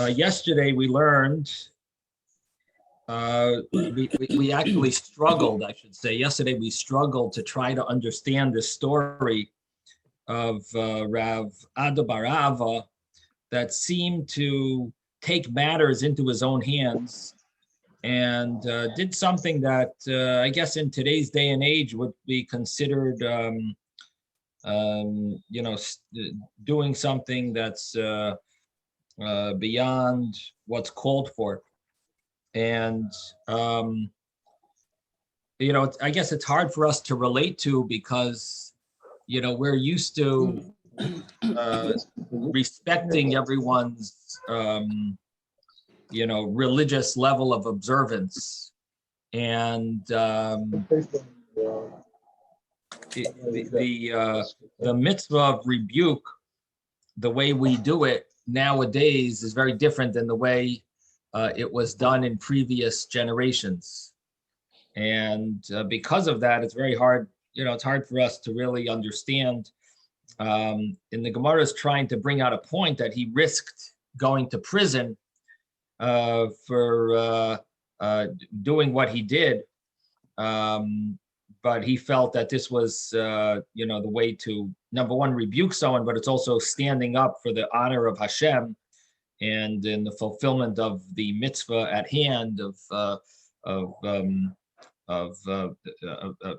Yesterday we learned, we actually struggled, I should say. Yesterday we struggled to try to understand the story of Rav Ada bar Ahava that seemed to take matters into his own hands and did something that I guess in today's day and age would be considered, doing something that's beyond what's called for. And, I guess it's hard for us to relate to because, we're used to respecting everyone's, religious level of observance. And the mitzvah of rebuke, the way we do it nowadays is very different than the way it was done in previous generations. And because of that, it's very hard, it's hard for us to really understand. And the Gemara is trying to bring out a point that he risked going to prison for doing what he did. But he felt that this was, the way to, number one, rebuke someone, but it's also standing up for the honor of Hashem and in the fulfillment of the mitzvah at hand of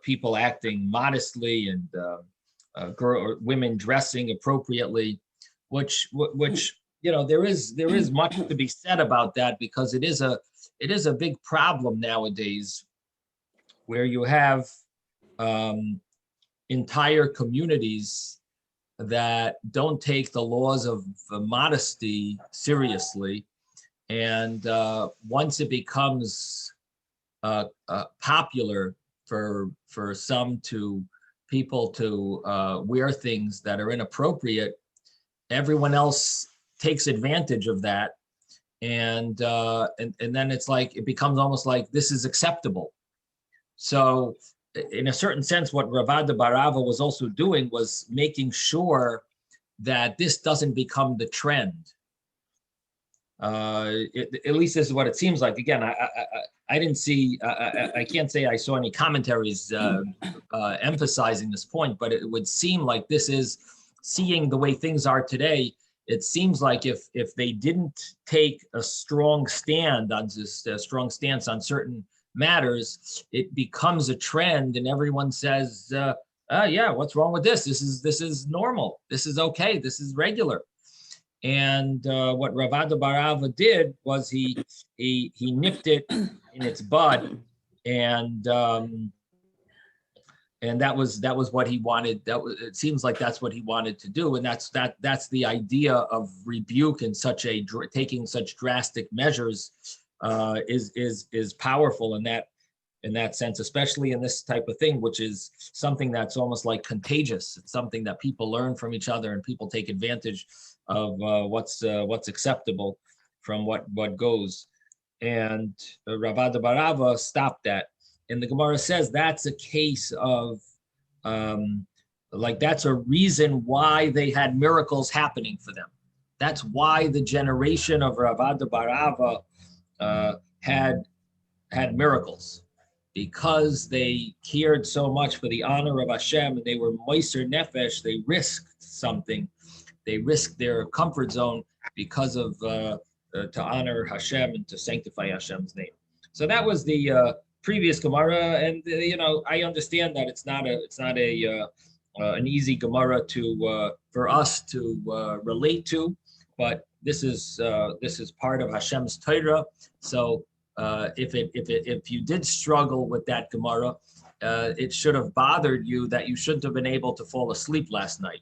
people acting modestly and women dressing appropriately, which there is much to be said about that, because it is a big problem nowadays where you have entire communities that don't take the laws of modesty seriously. And once it becomes popular for people to wear things that are inappropriate, everyone else takes advantage of that. And then it's like, it becomes almost like this is acceptable. So in a certain sense, what Rav Ada bar Ahava was also doing was making sure that this doesn't become the trend. At least this is what it seems like. Again, I didn't see, I can't say I saw any commentaries emphasizing this point, but it would seem like this is, seeing the way things are today, it seems like if they didn't take a strong stand on this, a strong stance on certain matters, it becomes a trend, and everyone says, yeah, what's wrong with this? This is normal. This is okay. This is regular. And what Rav Ada bar Ahava did was he nipped it in its bud, and that was what he wanted. It seems like that's what he wanted to do, and that's the idea of rebuke and taking such drastic measures is powerful in that sense, especially in this type of thing, which is something that's almost like contagious. It's something that people learn from each other, and people take advantage of what's acceptable from what goes. And Rav Ada bar Ahava stopped that. And the Gemara says that's a case of that's a reason why they had miracles happening for them. That's why the generation of Rav Ada bar Ahava had miracles, because they cared so much for the honor of Hashem, and they were moiser nefesh. They risked something. They risked their comfort zone because of to honor Hashem and to sanctify Hashem's name. So that was the previous Gemara, and I understand that it's not an easy Gemara for us to relate to, but this is part of Hashem's Torah. So if you did struggle with that Gemara, it should have bothered you that you shouldn't have been able to fall asleep last night.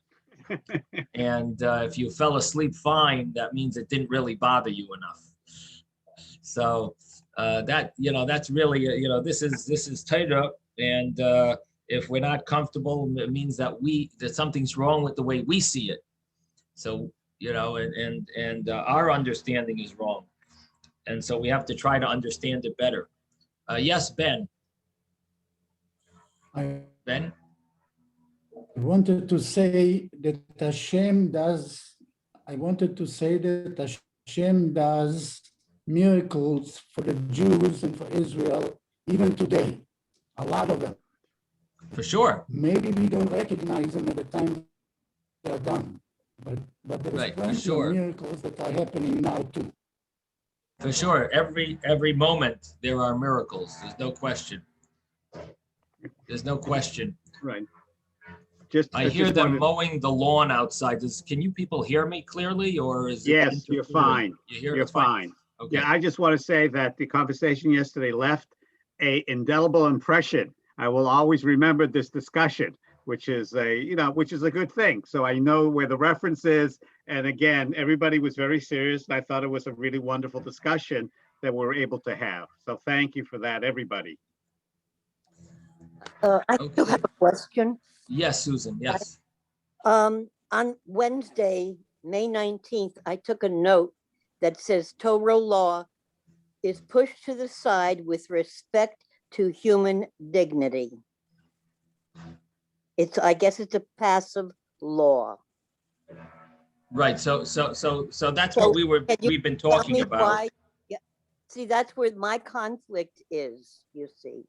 And if you fell asleep fine, that means it didn't really bother you enough. So that's really this is Torah, and if we're not comfortable, it means that something's wrong with the way we see it. So and our understanding is wrong, and so we have to try to understand it better. Yes, Ben. Ben. I wanted to say that Hashem Hashem does miracles for the Jews and for Israel even today, a lot of them. For sure. Maybe we don't recognize them at the time they're done, but there's Right, for plenty sure. of miracles that are happening now too. For sure. Every moment there are miracles. There's no question. There's no question. Right. I hear them mowing the lawn outside. Can you people hear me clearly, or is it? Yes, you're fine. You hear? You're It's fine. fine. Okay. Yeah, I just want to say that the conversation yesterday left a indelible impression. I will always remember this discussion, which is a good thing. So I know where the reference is. And again, everybody was very serious. And I thought it was a really wonderful discussion that we were able to have. So thank you for that, everybody. I still have a question. Yes, Susan. Yes. On Wednesday, May 19th, I took a note that says Torah law is pushed to the side with respect to human dignity. I guess it's a passive law. Right. So that's what we've been talking about. Why? Yeah. See, that's where my conflict is, you see.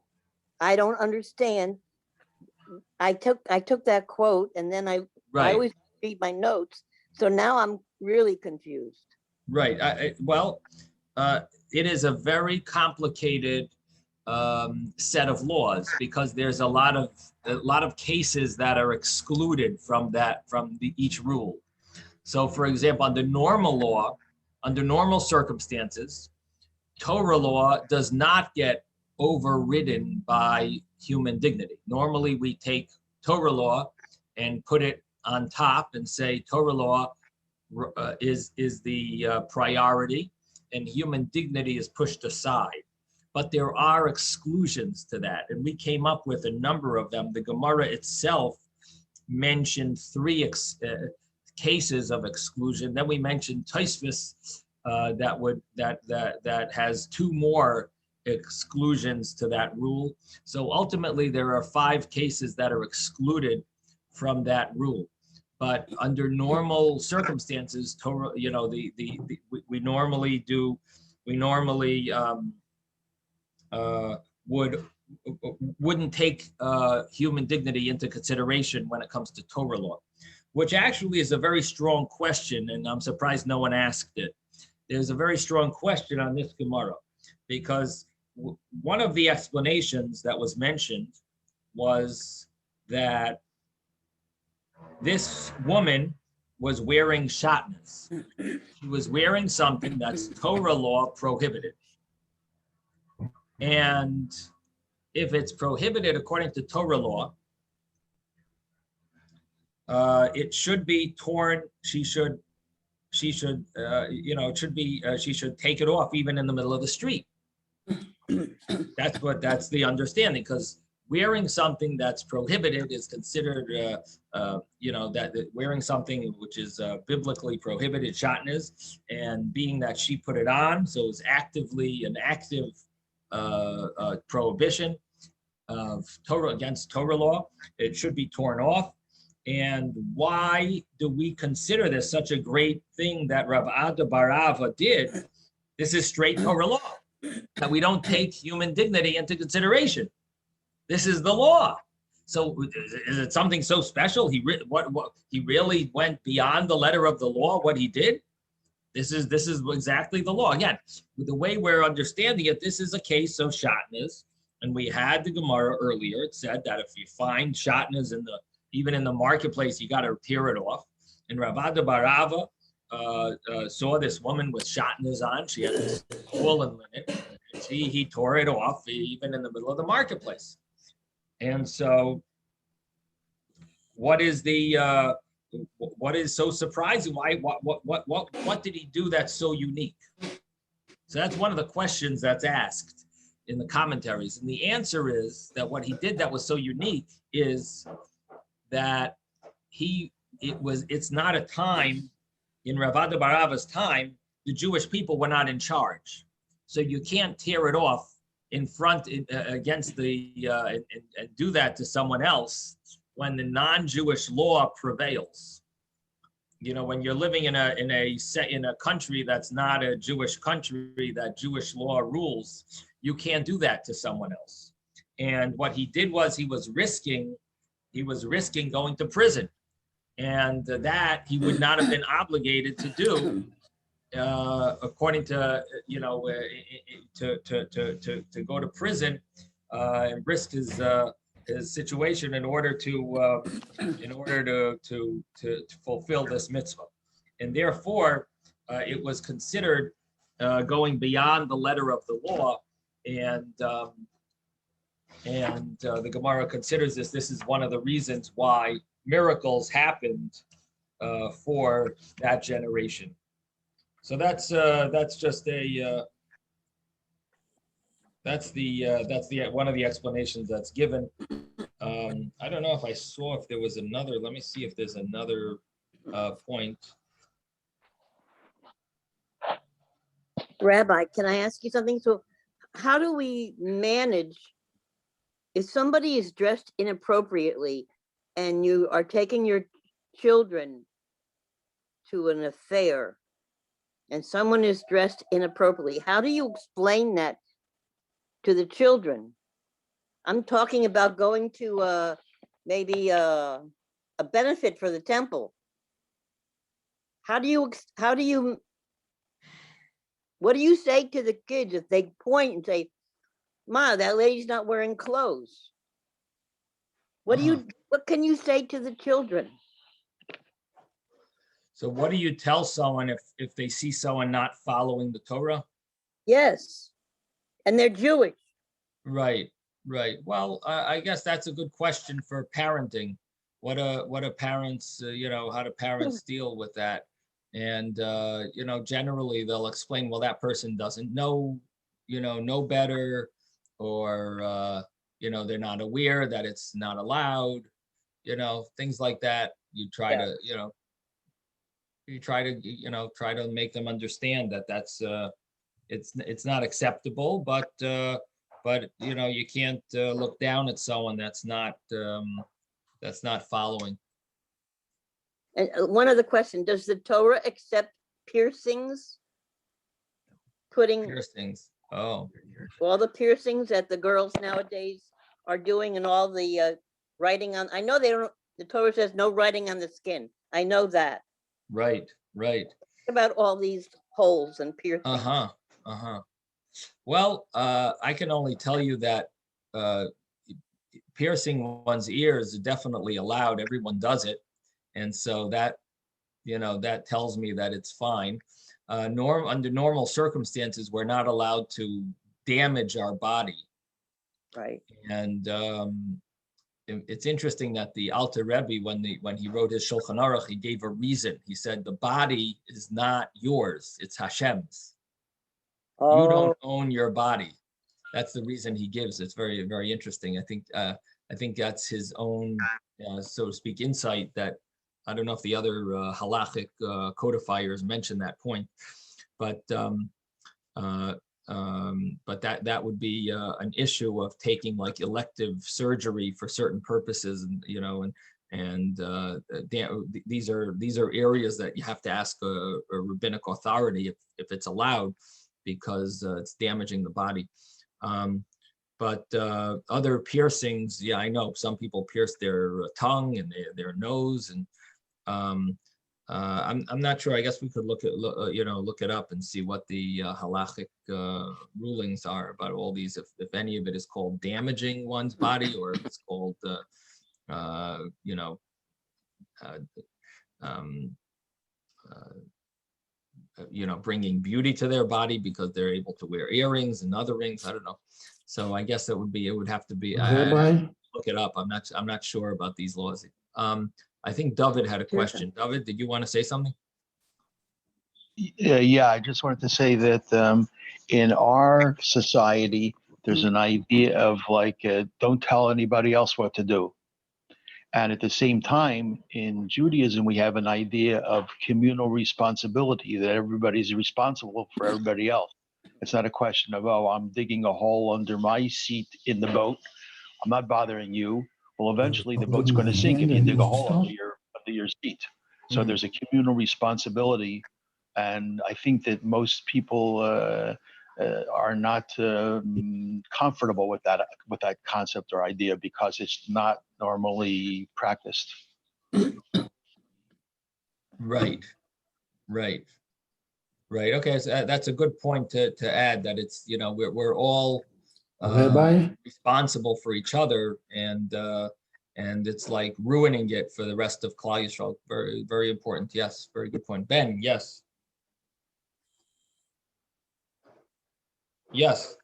I don't understand. I took that quote and then I always read my notes. So now I'm really confused. Right. Well, it is a very complicated set of laws because there's a lot of cases that are excluded from each rule. So, for example, under normal law, under normal circumstances, Torah law does not get overridden by human dignity. Normally, we take Torah law and put it on top and say Torah law is the priority, and human dignity is pushed aside. But there are exclusions to that, and we came up with a number of them. The Gemara itself mentioned 3 cases of exclusion. Then we mentioned Tosfos that has 2 more exclusions to that rule. So ultimately, there are 5 cases that are excluded from that rule. But under normal circumstances, Torah, we normally wouldn't take human dignity into consideration when it comes to Torah law, which actually is a very strong question, and I'm surprised no one asked it. There's a very strong question on this Gemara, because one of the explanations that was mentioned was that this woman was wearing shatnez. She was wearing something that's Torah law prohibited. And if it's prohibited according to Torah law, it should be torn. She should take it off even in the middle of the street. That's the understanding, because wearing something that's prohibited is considered, that wearing something which is biblically prohibited, shatnez, and being that she put it on, so it's actively an active prohibition of Torah against Torah law, it should be torn off. And why do we consider this such a great thing that Rav Ada bar Ava did? This is straight Torah law, that we don't take human dignity into consideration. This is the law. So is it something so special? He really went beyond the letter of the law, what he did? This is exactly the law. Again, the way we're understanding it, this is a case of shatnez. And we had the Gemara earlier. It said that if you find shatnez even in the marketplace, you got to tear it off. And Rav Ada bar Ava saw this woman with shatnez on. She had this woolen linen. He tore it off even in the middle of the marketplace. And so, what is so surprising? What did he do that's so unique? So that's one of the questions that's asked in the commentaries, and the answer is that what he did that was so unique is that it's not a time in Rav Ada bar Ava's time, the Jewish people were not in charge, so you can't tear it off in front against and do that to someone else when the non-Jewish law prevails. when you're living in a country that's not a Jewish country, that Jewish law rules, you can't do that to someone else. And what he did was he was risking going to prison, and that he would not have been obligated to do, according to to go to prison and risk his situation in order to fulfill this mitzvah. And therefore it was considered going beyond the letter of the law, and the Gemara considers this is one of the reasons why miracles happened for that generation. So that's just that's one of the explanations that's given. I don't know if I saw if there was another. Let me see if there's another point. Rabbi, can I ask you something? So how do we manage if somebody is dressed inappropriately and you are taking your children to an affair and someone is dressed inappropriately? How do you explain that to the children? I'm talking about going to maybe a benefit for the temple. What do you say to the kids if they point and say, "Ma, that lady's not wearing clothes"? What can you say to the children? So what do you tell someone if they see someone not following the Torah? Yes, and they're Jewish. Right. Well, I guess that's a good question for parenting. What do parents, how do parents deal with that? And generally they'll explain, well, that person doesn't know better, or they're not aware that it's not allowed, things like that. You try to try to make them understand that that's it's not acceptable, but you can't look down at someone that's not following. And one other question, does the Torah accept piercings? Piercings. Oh. All the piercings that the girls nowadays are doing, and all the writing on, I know the Torah says no writing on the skin. I know that. Right. About all these holes and piercings. Well, I can only tell you that piercing one's ears is definitely allowed. Everyone does it. And so that tells me that it's fine. Under normal circumstances, we're not allowed to damage our body. Right. And it's interesting that the Alter Rebbe, when he wrote his Shulchan Aruch, he gave a reason. He said the body is not yours; it's Hashem's. Oh. You don't own your body. That's the reason he gives. It's very, very interesting. I think that's his own, so to speak, insight. That I don't know if the other halachic codifiers mention that point, but that would be an issue of taking like elective surgery for certain purposes, and these are areas that you have to ask a rabbinic authority if it's allowed, because it's damaging the body. But other piercings, yeah, I know some people pierce their tongue and their nose, and I'm not sure. I guess we could look it up and see what the halachic rulings are about all these. If any of it is called damaging one's body, or if it's called bringing beauty to their body because they're able to wear earrings and other rings. I don't know. So I guess it would have to be. Look it up. I'm not sure about these laws. I think David had a question. David, did you want to say something? Yeah, I just wanted to say that in our society, there's an idea of like, don't tell anybody else what to do. And at the same time, in Judaism, we have an idea of communal responsibility, that everybody's responsible for everybody else. It's not a question of, oh, I'm digging a hole under my seat in the boat. I'm not bothering you. Well, eventually the boat's going to sink if you dig a hole under your seat. So there's a communal responsibility, and I think that most people are not comfortable with that concept or idea because it's not normally practiced. Right. Okay, so that's a good point to add, that it's, we're all Rabbi, responsible for each other, and it's like ruining it for the rest of Klal Yisrael. Very, very important. Yes, very good point. Ben, yes. Yes.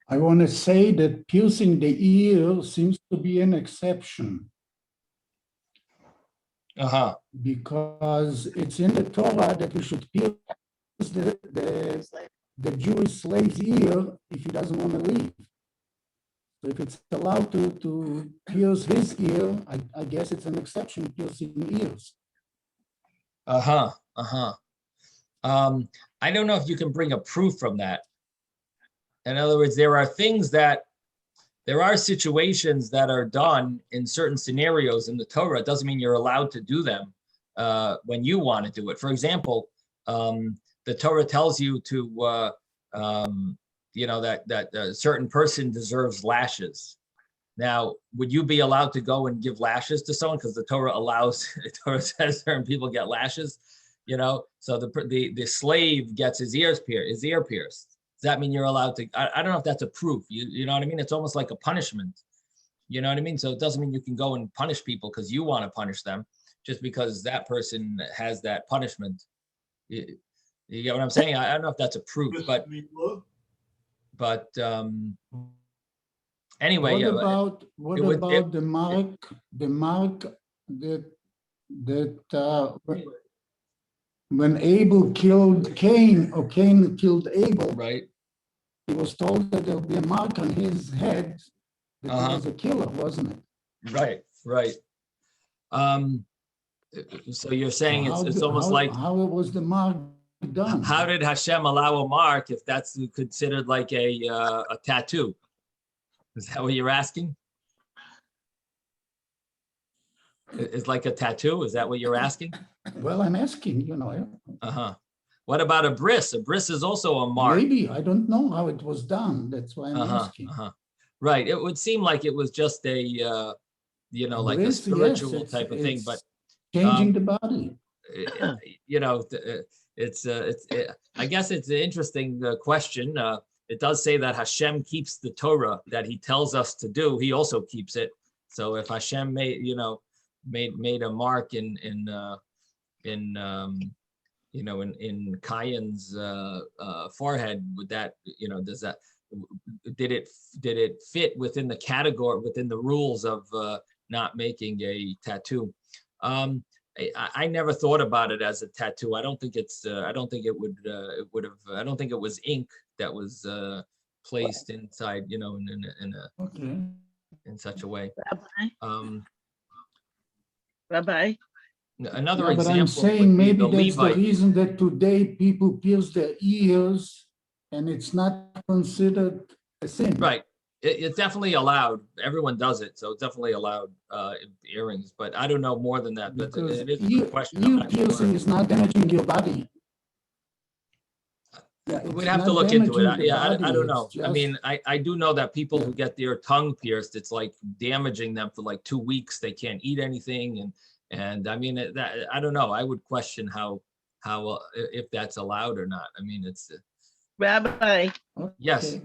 I want to say that piercing the ear seems to be an exception because it's in the Torah that we should pierce the Jewish slave's ear if he doesn't want to leave. So if it's allowed to pierce his ear, I guess it's an exception, piercing ears. I don't know if you can bring a proof from that. In other words, there are situations that are done in certain scenarios in the Torah. It doesn't mean you're allowed to do them when you want to do it. For example, the Torah tells you to, that a certain person deserves lashes. Now, would you be allowed to go and give lashes to someone? Because the Torah says certain people get lashes, so the slave gets his ear pierced. Does that mean you're allowed to? I don't know if that's a proof. You know what I mean? It's almost like a punishment. You know what I mean? So it doesn't mean you can go and punish people because you want to punish them, just because that person has that punishment. You get what I'm saying? I don't know if that's a proof, but anyway. What about the mark that when Abel killed Cain, or Cain killed Abel, right? He was told that there'll be a mark on his head that he was a killer, wasn't it? Right. So you're saying it's almost like, how was the mark done? How did Hashem allow a mark if that's considered like a tattoo? Is that what you're asking? It's like a tattoo? Is that what you're asking? Well, I'm asking, What about a bris? A bris is also a mark. Maybe, I don't know how it was done. That's why I'm asking. Right. It would seem like it was just a, like a spiritual type of thing, but changing the body. I guess it's an interesting question. It does say that Hashem keeps the Torah that he tells us to do. He also keeps it. So if Hashem made a mark in Cain's forehead, would that, did it fit within the category, within the rules of not making a tattoo? I never thought about it as a tattoo. I don't think it was ink that was placed inside, in such a way. Rabbi? Another example. But I'm saying maybe that's Levite. the reason that today people pierce their ears and it's not considered a sin. Right. It's definitely allowed. Everyone does it, so it's definitely allowed earrings. But I don't know more than that. But it is a good question. Ear piercing is not damaging your body. We'd have to look into it. I don't know. I mean, I do know that people who get their tongue pierced, it's like damaging them for like 2 weeks. They can't eat anything, and I mean, I don't know. I would question how if that's allowed or not. I mean, it's Rabbi. Yes.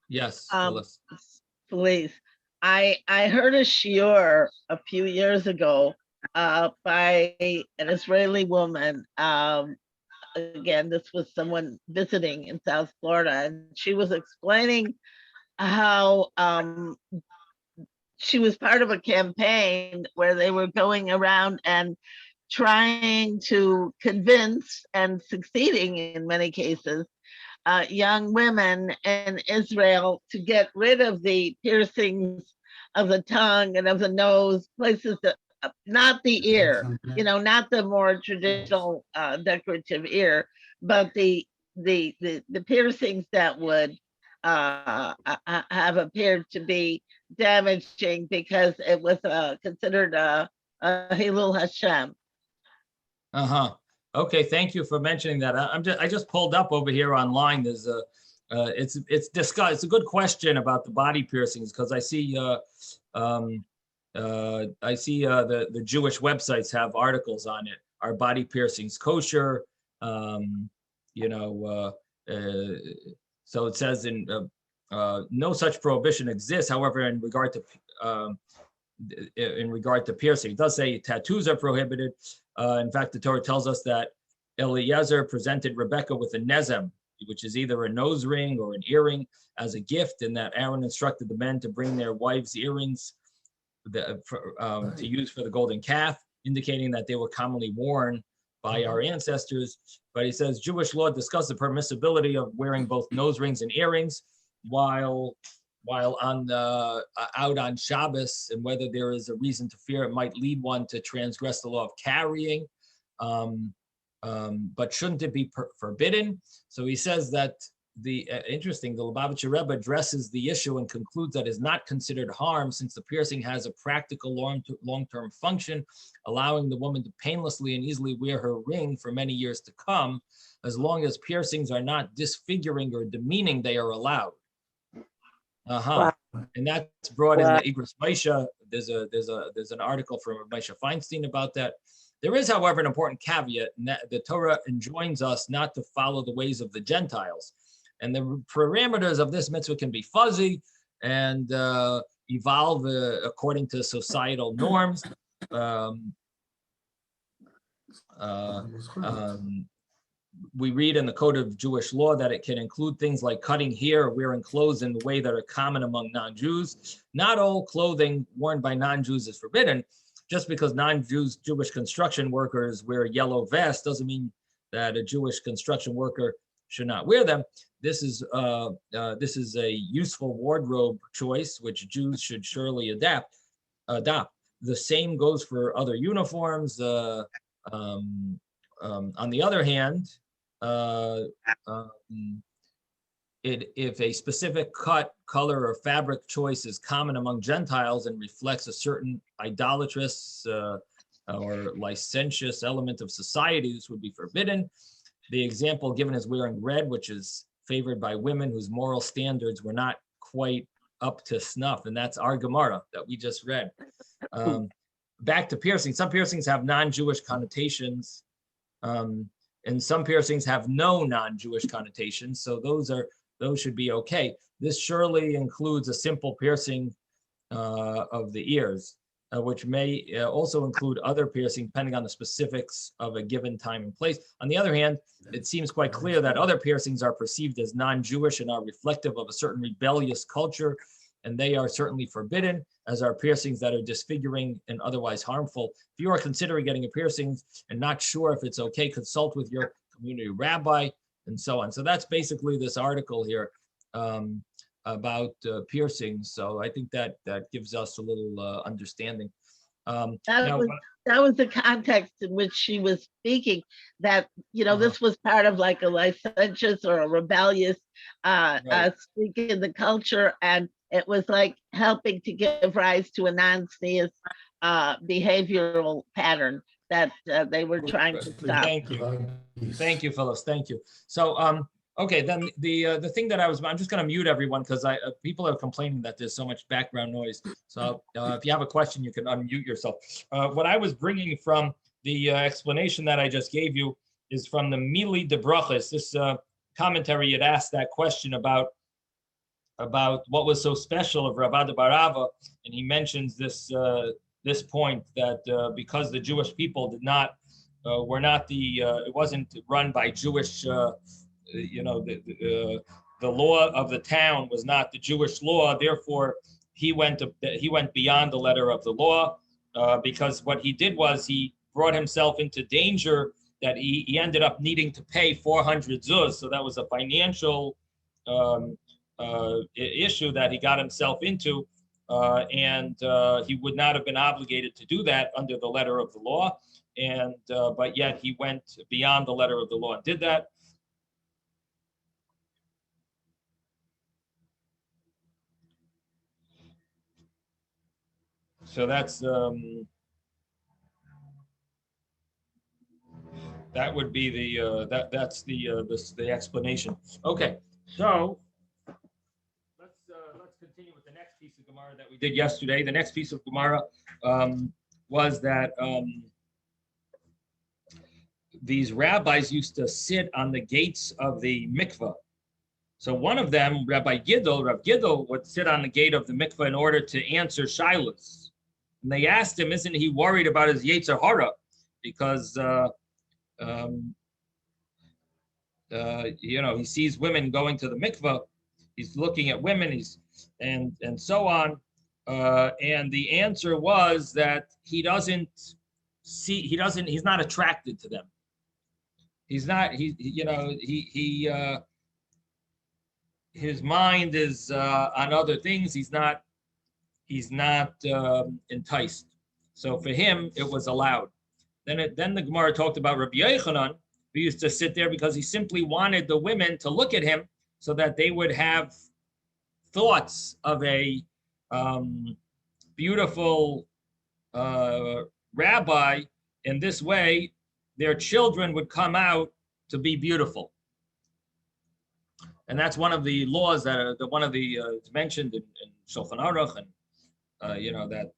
Yes, please. I heard a shiur a few years ago by an Israeli woman. Again, this was someone visiting in South Florida, and she was explaining how she was part of a campaign where they were going around and trying to convince, and succeeding in many cases, young women in Israel to get rid of the piercings of the tongue and of the nose, places that, not the ear, not the more traditional decorative ear, but the piercings that would have appeared to be damaging because it was considered a Hilul Hashem. Okay, thank you for mentioning that. I just pulled up over here online. There's a it's discussed. It's a good question about the body piercings because I see the Jewish websites have articles on it. Are body piercings kosher? You know, so it says no such prohibition exists. However, in regard to piercing, it does say tattoos are prohibited. In fact, the Torah tells us that Eliezer presented Rebecca with a nezem, which is either a nose ring or an earring, as a gift, and that Aaron instructed the men to bring their wives' earrings to use for the golden calf, indicating that they were commonly worn by our ancestors. But he says Jewish law discusses the permissibility of wearing both nose rings and earrings while on out on Shabbos, and whether there is a reason to fear it might lead one to transgress the law of carrying, but shouldn't it be forbidden? So he says that the Lubavitcher Rebbe addresses the issue and concludes that is not considered harm, since the piercing has a practical long-term function, allowing the woman to painlessly and easily wear her ring for many years to come. As long as piercings are not disfiguring or demeaning, they are allowed. Wow. And that's brought in the Igros Moshe. There's an article from Moshe Feinstein about that. There is, however, an important caveat, and that the Torah enjoins us not to follow the ways of the Gentiles. And the parameters of this mitzvah can be fuzzy and evolve according to societal norms. We read in the Code of Jewish Law that it can include things like cutting hair or wearing clothes in the way that are common among non-Jews. Not all clothing worn by non-Jews is forbidden. Just because non-Jewish construction workers wear yellow vests doesn't mean that a Jewish construction worker should not wear them. This is a useful wardrobe choice which Jews should surely adopt. The same goes for other uniforms. On the other hand, if a specific cut, color, or fabric choice is common among Gentiles and reflects a certain idolatrous or licentious element of society, this would be forbidden. The example given is wearing red, which is favored by women whose moral standards were not quite up to snuff, and that's our Gemara that we just read. Back to piercing. Some piercings have non-Jewish connotations, and some piercings have no non-Jewish connotations, so those should be okay. This surely includes a simple piercing of the ears, which may also include other piercing depending on the specifics of a given time and place. On the other hand, it seems quite clear that other piercings are perceived as non-Jewish and are reflective of a certain rebellious culture, and they are certainly forbidden, as are piercings that are disfiguring and otherwise harmful. If you are considering getting a piercing and not sure if it's okay, consult with your community rabbi and so on. So that's basically this article here about piercings. So I think that gives us a little understanding. That was the context in which she was speaking, that, this was part of like a licentious or a rebellious streak in the culture. And it was like helping to give rise to a non-sneous behavioral pattern that they were trying to stop. Thank you, Phyllis. Thank you. So, okay, then the thing that I'm just going to mute everyone because people are complaining that there's so much background noise. So if you have a question, you can unmute yourself. What I was bringing from the explanation that I just gave you is from the Mili de Brochos. This commentary had asked that question about what was so special of Rabbi Barava, and he mentions this point that because the Jewish people were not it wasn't run by Jewish. The law of the town was not the Jewish law. Therefore, he went beyond the letter of the law because what he did was he brought himself into danger that he ended up needing to pay 400 zuz. So that was a financial issue that he got himself into, and he would not have been obligated to do that under the letter of the law. And but yet he went beyond the letter of the law and did that. So that's that would be the that's the explanation. Okay, so let's continue with the next piece of Gemara that we did yesterday. The next piece of Gemara was that these rabbis used to sit on the gates of the mikvah. So one of them, Rav Gidol, would sit on the gate of the mikvah in order to answer shilas. And they asked him, isn't he worried about his Yetzer Hara? Because he sees women going to the mikvah, he's looking at women, and so on. And the answer was that he's not attracted to them. His mind is on other things. He's not enticed. So for him, it was allowed. Then the Gemara talked about Rabbi Yochanan, who used to sit there because he simply wanted the women to look at him so that they would have thoughts of a beautiful rabbi. In this way, their children would come out to be beautiful. And that's one of the laws that it's mentioned in Shulchan Aruch, and that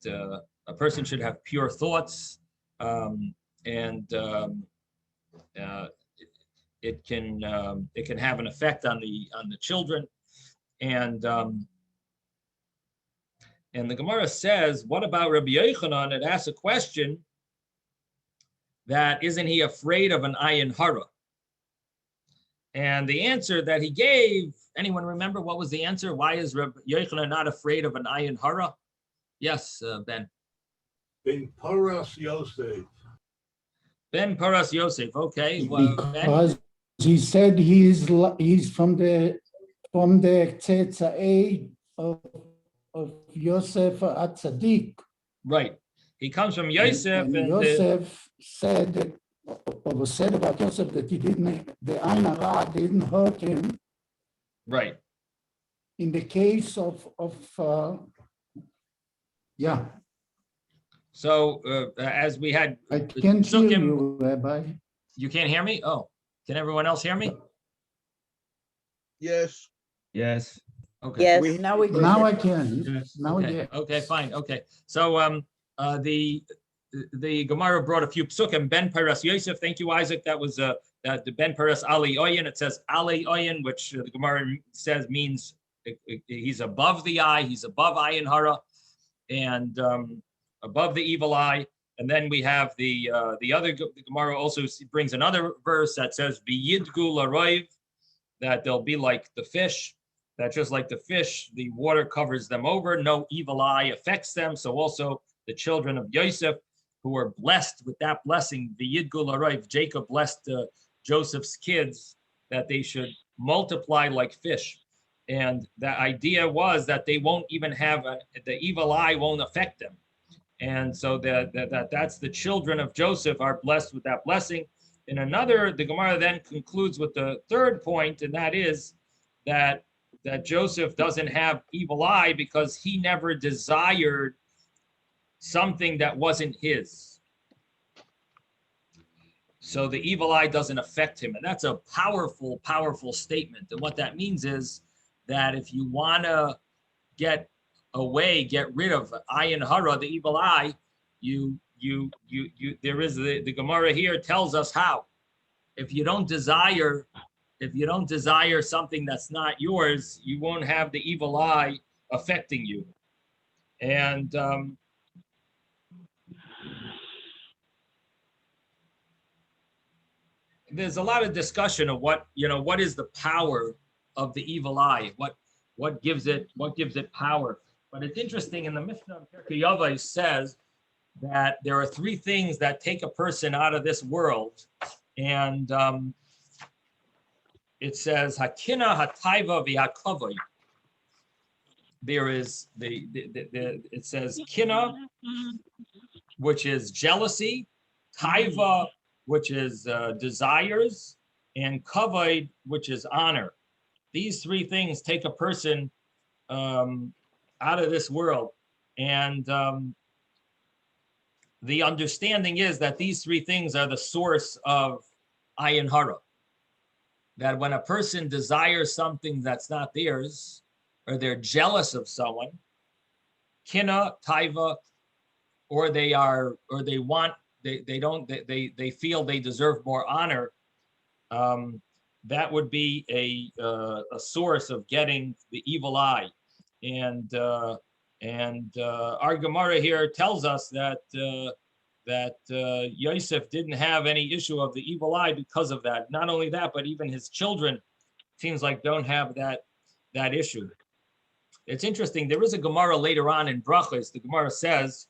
a person should have pure thoughts, and it can have an effect on the children, and the Gemara says, what about Rabbi Yochanan? It asks a question that isn't he afraid of an ayin hara? And the answer that he gave, anyone remember what was the answer? Why is Rabbi Yochanan not afraid of an ayin hara? Yes, Ben. Ben Paras Yosef. Ben Paras Yosef. Okay. Well, because he said he's from the Tzetzai of Yosef Atzadik. Right. He comes from Yosef. And Yosef said about Yosef that the Ayin Hara didn't hurt him. Right. In the case of yeah. So as we had, I can't hear you, Rabbi. You can't hear me? Oh, can everyone else hear me? Yes. Yes. Okay. Yes. Now I can. Yes. Now okay. yeah. Okay, fine. Okay. So the Gemara brought a few psukim. Ben Paras Yosef. Thank you, Isaac. That was the Ben Paras Ali Oyen. It says Ali Oyen, which the Gemara says means he's above the eye. He's above ayin hara, and above the evil eye. And then we have the other. The Gemara also brings another verse that says V'yidgu l'roiv, that they'll be like the fish. That just like the fish, the water covers them over. No evil eye affects them. So also the children of Yosef, who were blessed with that blessing, V'yidgu l'roiv, Jacob blessed Joseph's kids that they should multiply like fish. And the idea was that they won't even have the evil eye won't affect them. And so that's the children of Joseph are blessed with that blessing. In another, the Gemara then concludes with the third point, and that is that Joseph doesn't have evil eye because he never desired something that wasn't his. So the evil eye doesn't affect him. And that's a powerful, powerful statement. And what that means is that if you want to get rid of ayin hara, the evil eye, there is the Gemara here tells us how. If you don't desire something that's not yours, you won't have the evil eye affecting you. And there's a lot of discussion of what is the power of the evil eye, what gives it power. But it's interesting, in the Mishnah of Pirkei Avos says that there are three things that take a person out of this world, and it says hakina, hataiva, v'hakavod. There is it says kina, which is jealousy, taiva, which is desires, and kavod, which is honor. These three things take a person out of this world. And the understanding is that these three things are the source of ayin hara. That when a person desires something that's not theirs, or they're jealous of someone, kina, taiva, or they feel they deserve more honor, that would be a source of getting the evil eye. And our Gemara here tells us that Yosef didn't have any issue of the evil eye because of that. Not only that, but even his children seems like don't have that issue. It's interesting. There is a Gemara later on in Brochos. The Gemara says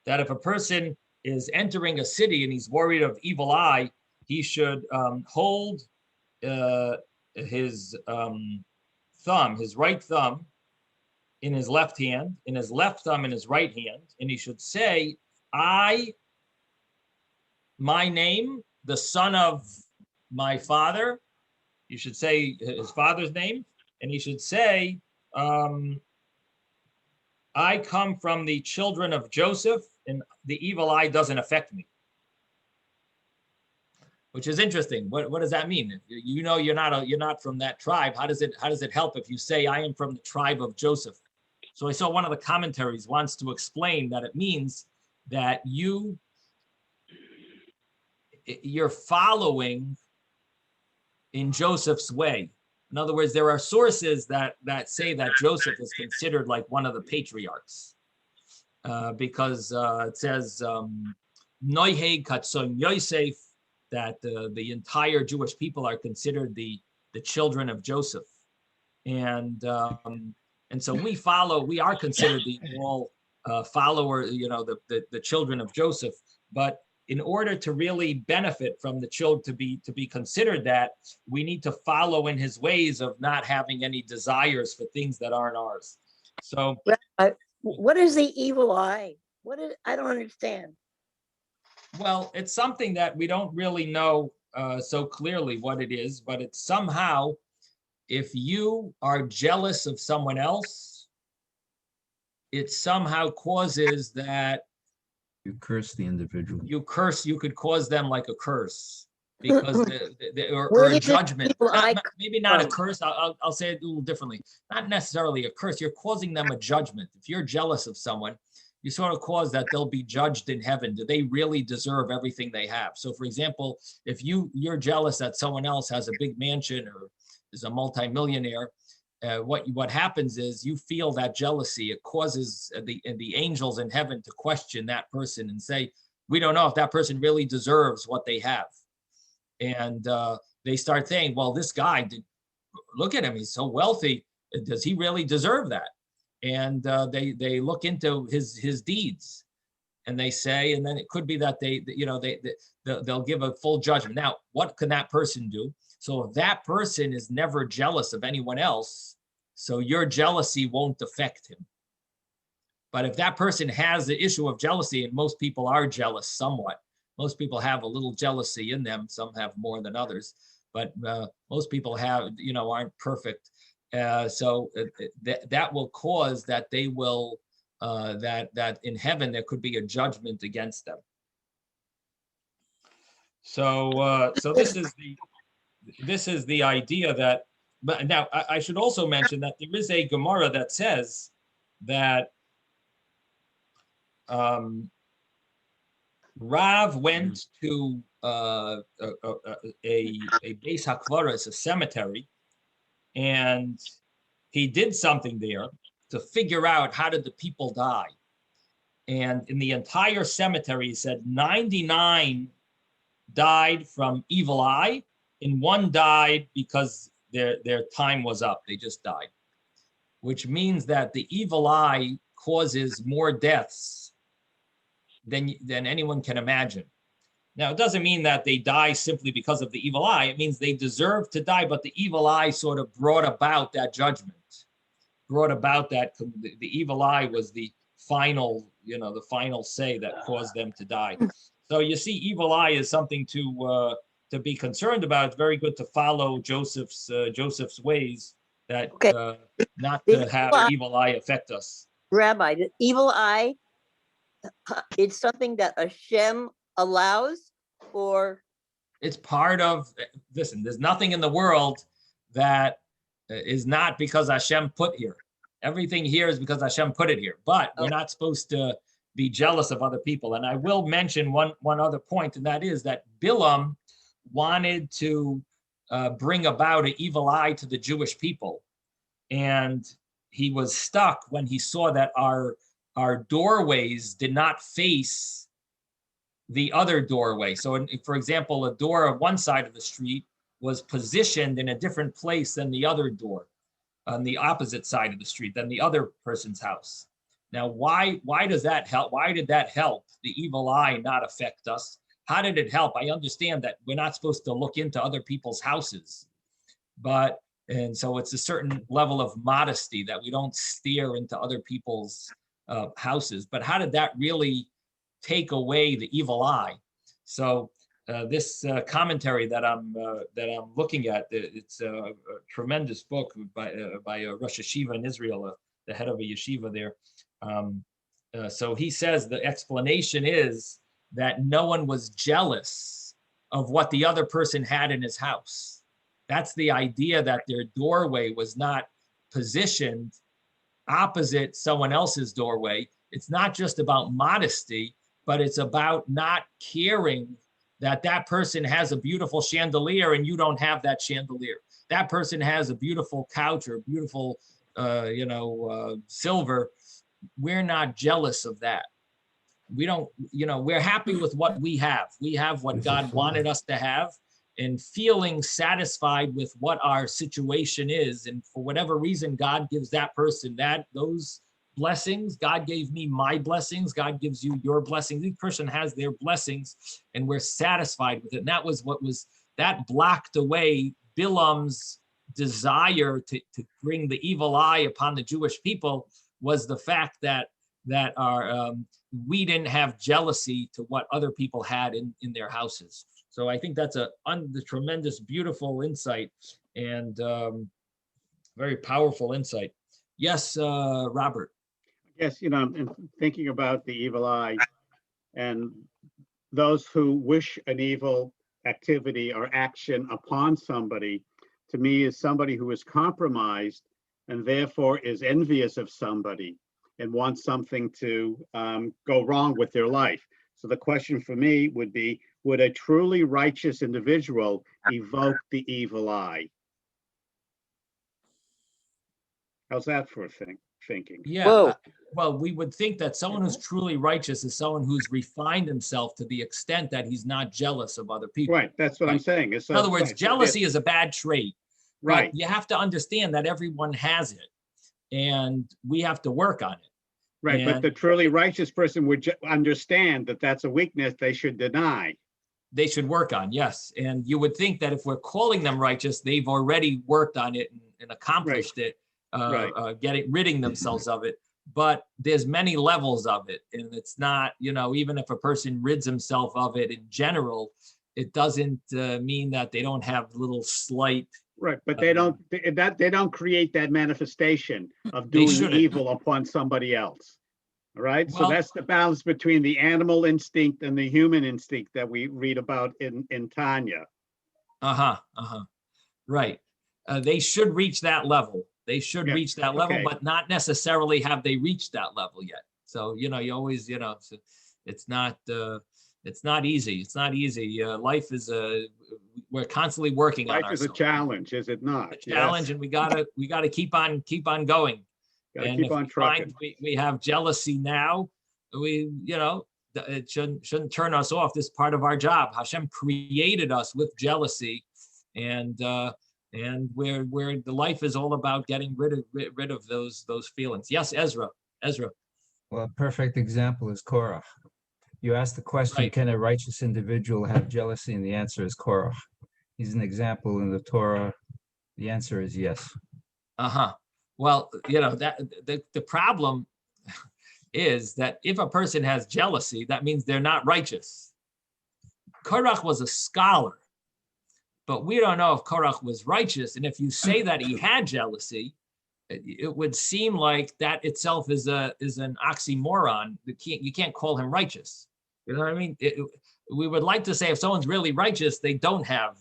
that if a person is entering a city and he's worried of evil eye, he should hold his thumb, his right thumb, in his left hand, in his left thumb in his right hand, and he should say, I, my name, the son of my father. You should say his father's name, and he should say, I come from the children of Joseph, and the evil eye doesn't affect me. Which is interesting. What does that mean? You know, you're not from that tribe. How does it help if you say I am from the tribe of Joseph? So I saw one of the commentaries wants to explain that it means that you're following in Joseph's way. In other words, there are sources that say that Joseph is considered like one of the patriarchs because it says Noiheg Katson Yosef, that the entire Jewish people are considered the children of Joseph, and so we are considered the all follower, the children of Joseph. But in order to really benefit from the children, to be considered that, we need to follow in his ways of not having any desires for things that aren't ours. So, what is the evil eye? I don't understand. Well, it's something that we don't really know so clearly what it is, but it's somehow, if you are jealous of someone else, it somehow causes that you curse the individual. You could cause them like a curse because or a judgment. Maybe not a curse. I'll say it a little differently. Not necessarily a curse. You're causing them a judgment. If you're jealous of someone, you sort of cause that they'll be judged in heaven. Do they really deserve everything they have? So, for example, if you're jealous that someone else has a big mansion or is a multimillionaire, what happens is you feel that jealousy. It causes the angels in heaven to question that person and say, we don't know if that person really deserves what they have. And they start saying, well, this guy, look at him, he's so wealthy. Does he really deserve that? And they look into his deeds, and they say, and then it could be that they'll give a full judgment. Now, what can that person do? So if that person is never jealous of anyone else, so your jealousy won't affect him. But if that person has the issue of jealousy, and most people are jealous somewhat, most people have a little jealousy in them. Some have more than others, but most people aren't perfect. So that will cause that they will that in heaven there could be a judgment against them. So this is the idea that. But now I should also mention that there is a Gemara that says that Rav went to a Beis HaKvaros, a cemetery, and he did something there to figure out how did the people die. And in the entire cemetery, he said 99 died from evil eye, and 1 died because their time was up. They just died, which means that the evil eye causes more deaths than anyone can imagine. Now, it doesn't mean that they die simply because of the evil eye. It means they deserve to die, but the evil eye sort of brought about that judgment, brought about that. The evil eye was the final, the final say that caused them to die. So you see, evil eye is something to be concerned about. It's very good to follow Joseph's ways, that not to have evil eye affect us. Rabbi, the evil eye, it's something that Hashem allows, or It's part of, listen, there's nothing in the world that is not because Hashem put here. Everything here is because Hashem put it here, but we're not supposed to be jealous of other people. And I will mention one other point, and that is that Bilam wanted to bring about an evil eye to the Jewish people. And he was stuck when he saw that our doorways did not face the other doorway. So for example, a door of one side of the street was positioned in a different place than the other door on the opposite side of the street than the other person's house. Now, why does that help? Why did that help the evil eye not affect us? How did it help? I understand that we're not supposed to look into other people's houses, and so it's a certain level of modesty that we don't stare into other people's houses. But how did that really take away the evil eye? So this commentary that I'm looking at, it's a tremendous book by a Rosh Yeshiva in Israel, the head of a yeshiva there. So he says the explanation is that no one was jealous of what the other person had in his house. That's the idea, that their doorway was not positioned opposite someone else's doorway. It's not just about modesty, but it's about not caring that that person has a beautiful chandelier and you don't have that chandelier. That person has a beautiful couch or beautiful, silver. We're not jealous of that. We don't, we're happy with what we have. We have what God wanted us to have, and feeling satisfied with what our situation is. And for whatever reason, God gives that person those blessings. God gave me my blessings. God gives you your blessings. Each person has their blessings, and we're satisfied with it. And that was that blocked away Bilam's desire to bring the evil eye upon the Jewish people, was the fact that we didn't have jealousy to what other people had in their houses. So I think that's the tremendous, beautiful insight, and very powerful insight. Yes, Robert. Yes, I'm thinking about the evil eye, and those who wish an evil activity or action upon somebody, to me, is somebody who is compromised and therefore is envious of somebody and wants something to go wrong with their life. So the question for me would be, would a truly righteous individual evoke the evil eye? How's that for thinking? Yeah. Well, we would think that someone who's truly righteous is someone who's refined himself to the extent that he's not jealous of other people. Right. That's what I'm saying. In other words, jealousy is a bad trait. Right. But you have to understand that everyone has it, and we have to work on it. Right. But the truly righteous person would understand that that's a weakness they should deny. They should work on, yes. And you would think that if we're calling them righteous, they've already worked on it and accomplished it, ridding themselves of it. But there's many levels of it. And it's not, even if a person rids himself of it in general, it doesn't mean that they don't have little slight. Right, but they don't create that manifestation of doing evil upon somebody else. All right, so that's the balance between the animal instinct and the human instinct that we read about in Tanya. Right. They should reach that level. They should reach that level, but not necessarily have they reached that level yet. So, you always, it's not easy. It's not easy. Life is we're constantly working on ourselves. Life is a challenge, is it not? A challenge, and we gotta keep on going. Gotta keep on trucking. We have jealousy now. It shouldn't turn us off. This is part of our job. Hashem created us with jealousy, and where the life is all about getting rid of those feelings. Yes, Ezra. Well, a perfect example is Korach. You asked the question, can a righteous individual have jealousy? And the answer is Korach. He's an example in the Torah. The answer is yes. Well, that the problem is that if a person has jealousy, that means they're not righteous. Korach was a scholar, but we don't know if Korach was righteous. And if you say that he had jealousy, it would seem like that itself is an oxymoron. You can't call him righteous. You know what I mean? we would like to say if someone's really righteous, they don't have,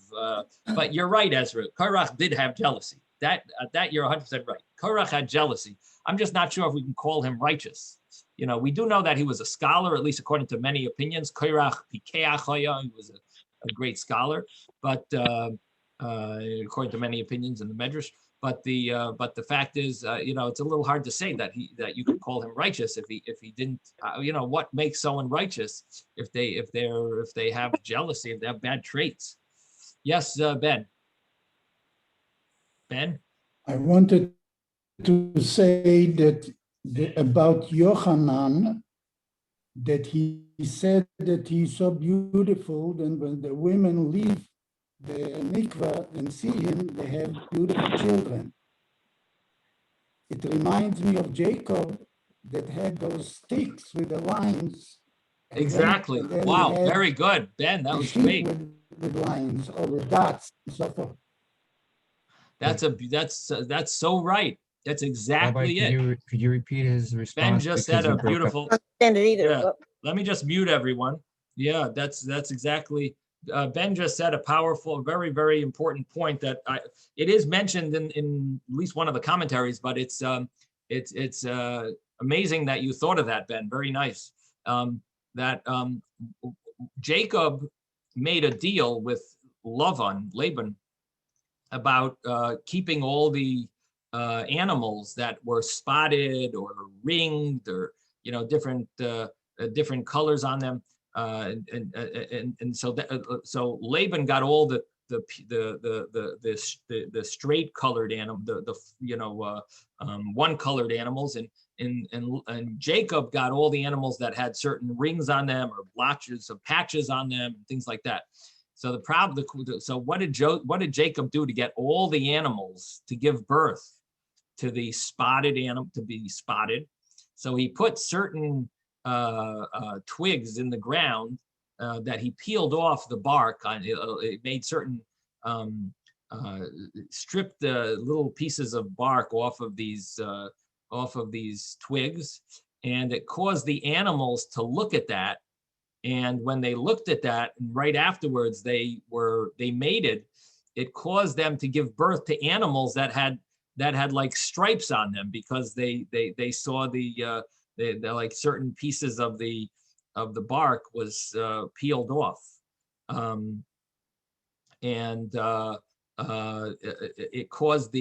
but you're right, Ezra. Korach did have jealousy. That you're 100% right. Korach had jealousy. I'm just not sure if we can call him righteous. You know, we do know that he was a scholar, at least according to many opinions. Korach Pikeach Hoya, he was a great scholar, but according to many opinions in the Medrash. But the fact is, you know, it's a little hard to say that you could call him righteous if he didn't. You know, what makes someone righteous if they have jealousy, if they have bad traits? Yes, Ben. Ben. I wanted to say that about Yochanan, that he said that he's so beautiful, then when the women leave the mikvah and see him, they have beautiful children. It reminds me of Jacob that had those sticks with the lines. Exactly. Wow, very good, Ben. That was great. With lines or with dots and so forth. That's so right. That's exactly it. Could you repeat his response? Ben just said a beautiful. Yeah, let me just mute everyone. Yeah, that's exactly. Ben just said a powerful, very, very important point that it is mentioned in at least one of the commentaries, but it's amazing that you thought of that, Ben. Very nice. That Jacob made a deal with Laban, about keeping all the animals that were spotted or ringed or different colors on them, and so Laban got all the straight colored animal, one colored animals, and Jacob got all the animals that had certain rings on them or blotches of patches on them and things like that. So what did Jacob do to get all the animals to give birth to the spotted animal to be spotted? So he put certain twigs in the ground that he peeled off the bark on. It made certain stripped the little pieces of bark off of these twigs, and it caused the animals to look at that. And when they looked at that, right afterwards they mated. It caused them to give birth to animals that had like stripes on them, because they saw the like certain pieces of the bark was peeled off, and it caused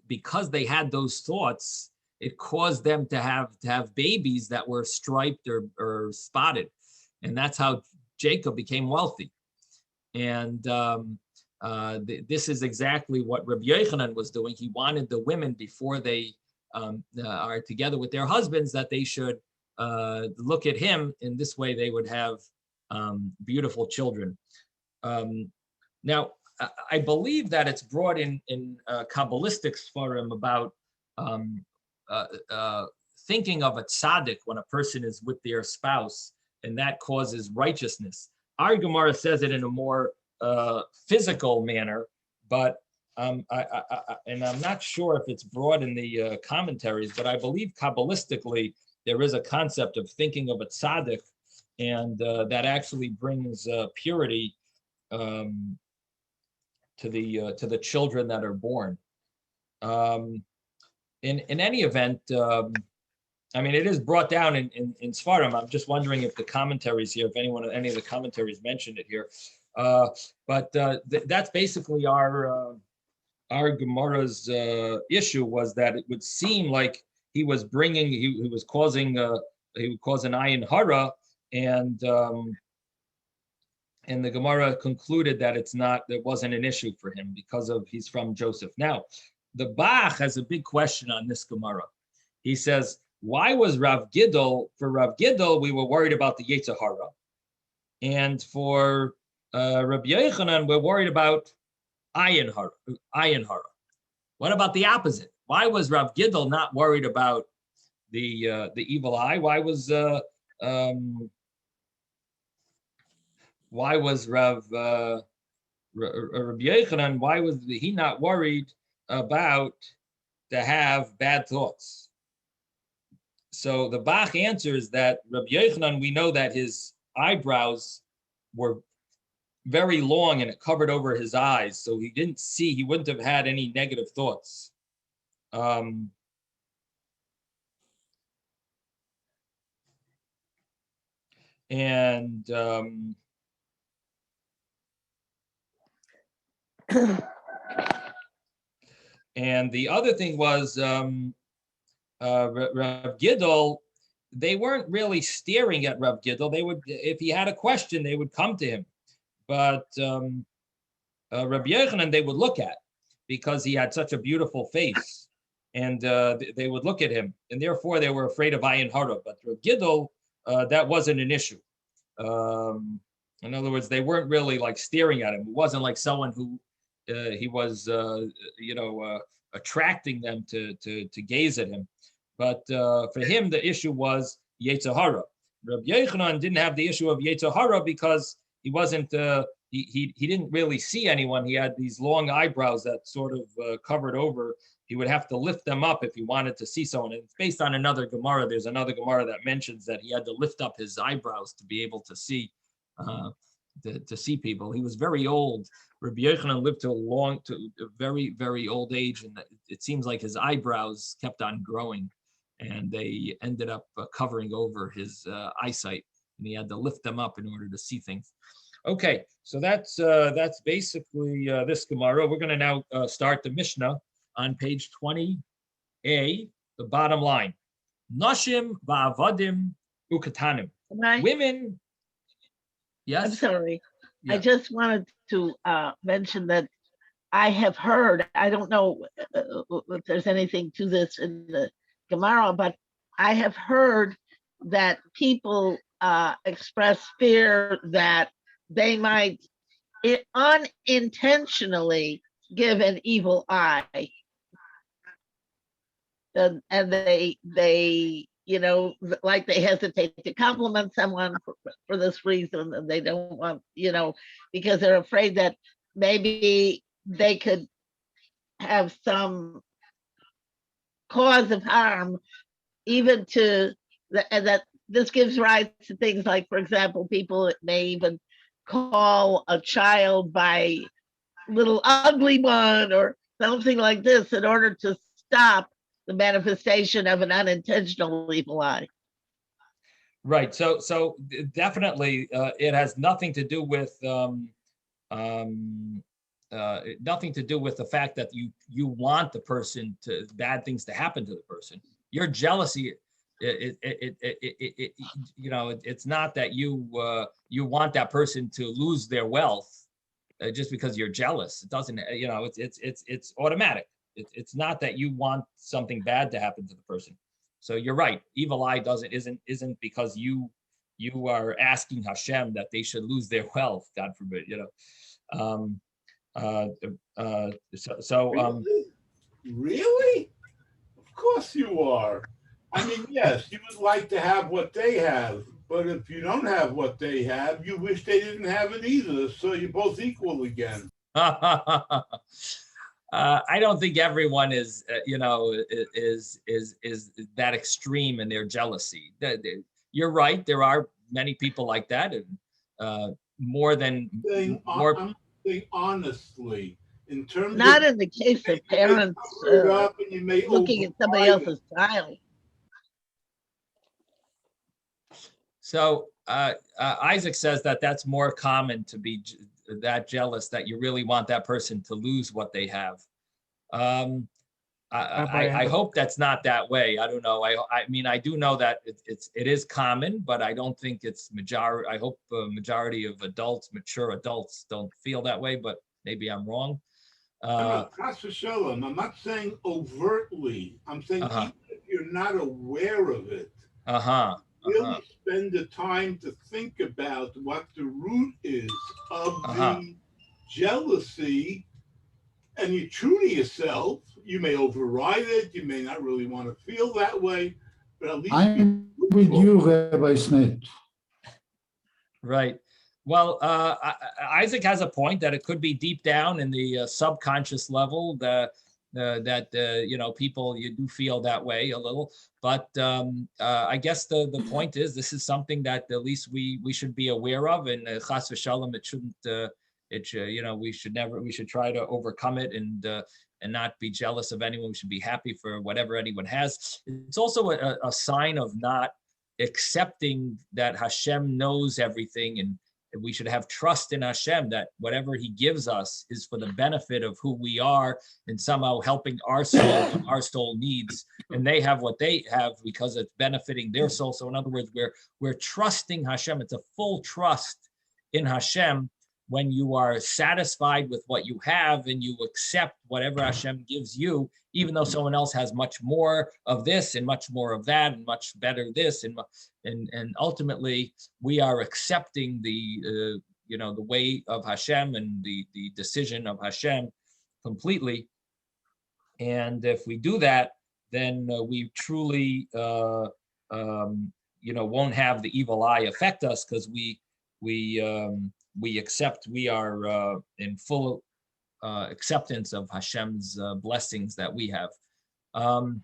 because they had those thoughts, it caused them to have babies that were striped or spotted. And that's how Jacob became wealthy. And this is exactly what Rabbi Yochanan was doing. He wanted the women, before they are together with their husbands, that they should look at him. In this way, they would have beautiful children. Now, I believe that it's brought in Kabbalistic Sfarim about thinking of a tzaddik when a person is with their spouse, and that causes righteousness. Our Gemara says it in a more physical manner, but and I'm not sure if it's brought in the commentaries, but I believe Kabbalistically there is a concept of thinking of a tzaddik, and that actually brings purity to the children that are born. In any event, I mean, it is brought down in Sfarim. I'm just wondering if the commentaries here, if any of the commentaries mentioned it here. But that's basically our Gemara's issue, was that it would seem like he was bringing, he was causing ayin hara, and the Gemara concluded that there wasn't an issue for him because he's from Joseph. Now, the Bach has a big question on this Gemara. He says, why was Rav Gidol, for Rav Gidol, we were worried about the Yetzer Hara, and for Rabbi Yochanan, we're worried about ayin hara. What about the opposite? Why was Rav Gidol not worried about the evil eye? Why was Rav Yochanan, why was he not worried about to have bad thoughts? So the Bach answers that Rabbi Yochanan, we know that his eyebrows were very long and it covered over his eyes. So he didn't see, he wouldn't have had any negative thoughts. And the other thing was Rav Gidol, they weren't really staring at Rav Gidol. They would, if he had a question, they would come to him. But Rabbi Yochanan, they would look at because he had such a beautiful face, and they would look at him, and therefore they were afraid of Ayin Hara. But Rav Gidol, that wasn't an issue. In other words, they weren't really like staring at him. It wasn't like someone who he was, attracting them to gaze at him. But for him, the issue was Yetzer Hara. Rabbi Yochanan didn't have the issue of Yetzer Hara because he wasn't. He didn't really see anyone. He had these long eyebrows that sort of covered over. He would have to lift them up if he wanted to see someone. And it's based on another Gemara. There's another Gemara that mentions that he had to lift up his eyebrows to be able to see people. He was very old. Rabbi Yochanan lived to a very, very old age, and it seems like his eyebrows kept on growing, and they ended up covering over his eyesight, and he had to lift them up in order to see things. Okay, so that's basically this Gemara. We're going to now start the Mishnah on page 20a, the bottom line. Nashim va'avadim ukatanim. Women. Yes. I'm sorry. Yeah. I just wanted to mention that I have heard, I don't know if there's anything to this in the Gemara, but I have heard that people express fear that they might unintentionally give an evil eye. And they like they hesitate to compliment someone for this reason, and they don't want, because they're afraid that maybe they could have some cause of harm, even to that this gives rise to things like, for example, people may even call a child by little ugly one or something like this in order to stop the manifestation of an unintentional evil eye. Right. So definitely, it has nothing to do with nothing to do with the fact that you want the person to bad things to happen to the person. Your jealousy, it's not that you want that person to lose their wealth just because you're jealous. It doesn't. It's automatic. It's not that you want something bad to happen to the person. So you're right. Evil eye isn't because you are asking Hashem that they should lose their wealth. God forbid. Really? Of course you are. I mean, yes, you would like to have what they have, but if you don't have what they have, you wish they didn't have it either. So you're both equal again. I don't think everyone is that extreme in their jealousy. You're right. There are many people like that, and I'm saying honestly, in terms not in the case of parents looking at somebody else's child. So Isaac says that that's more common to be that jealous that you really want that person to lose what they have. I hope that's not that way. I don't know. I mean, I do know that it is common, but I don't think it's majority. I hope a majority of mature adults don't feel that way, but maybe I'm wrong. I'm not saying overtly. I'm saying even if you're not aware of it, really spend the time to think about what the root is of the jealousy, and you're true to yourself. You may override it. You may not really want to feel that way, but at least I'm with you, Rabbi Smith. Right. Well, Isaac has a point that it could be deep down in the subconscious level. people, you do feel that way a little, but I guess the point is this is something that at least we should be aware of, and chas v'shalom, it shouldn't, we should try to overcome it and not be jealous of anyone. We should be happy for whatever anyone has. It's also a sign of not accepting that Hashem knows everything, and we should have trust in Hashem that whatever he gives us is for the benefit of who we are and somehow helping our soul when our soul needs, and they have what they have because it's benefiting their soul. So in other words, we're trusting Hashem. It's a full trust in Hashem when you are satisfied with what you have and you accept whatever Hashem gives you, even though someone else has much more of this and much more of that and much better this, and ultimately we are accepting the way of Hashem and the decision of Hashem completely. And if we do that, then we truly won't have the evil eye affect us, because we accept, we are in full acceptance of Hashem's blessings that we have. And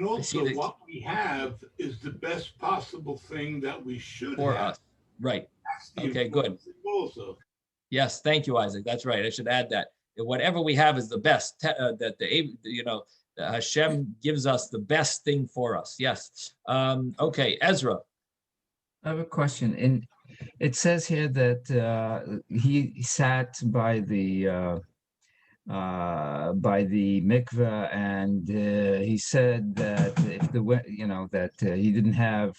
also what we have is the best possible thing that we should for have. Us. Right. Okay, good. Also. Yes, thank you, Isaac. That's right. I should add that. Whatever we have is the best, that Hashem gives us the best thing for us. Yes. Okay, Ezra. I have a question. It says here that he sat by the mikveh, and he said that if that he didn't have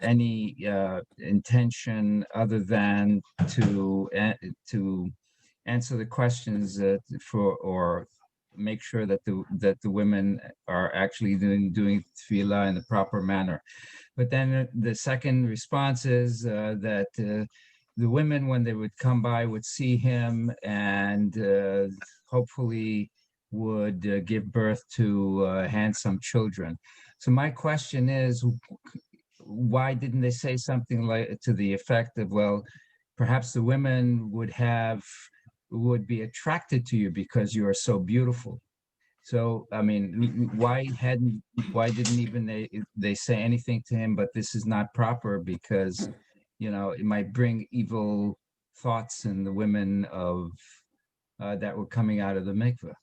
any intention other than to answer the questions or make sure that the women are actually doing tefillah in the proper manner. But then the second response is that the women, when they would come by, would see him and hopefully would give birth to handsome children. So my question is, why didn't they say something like to the effect of, well, perhaps the women would be attracted to you because you are so beautiful? So, I mean, why didn't even they say anything to him, but this is not proper because, it might bring evil thoughts in the women of that were coming out of the mikveh.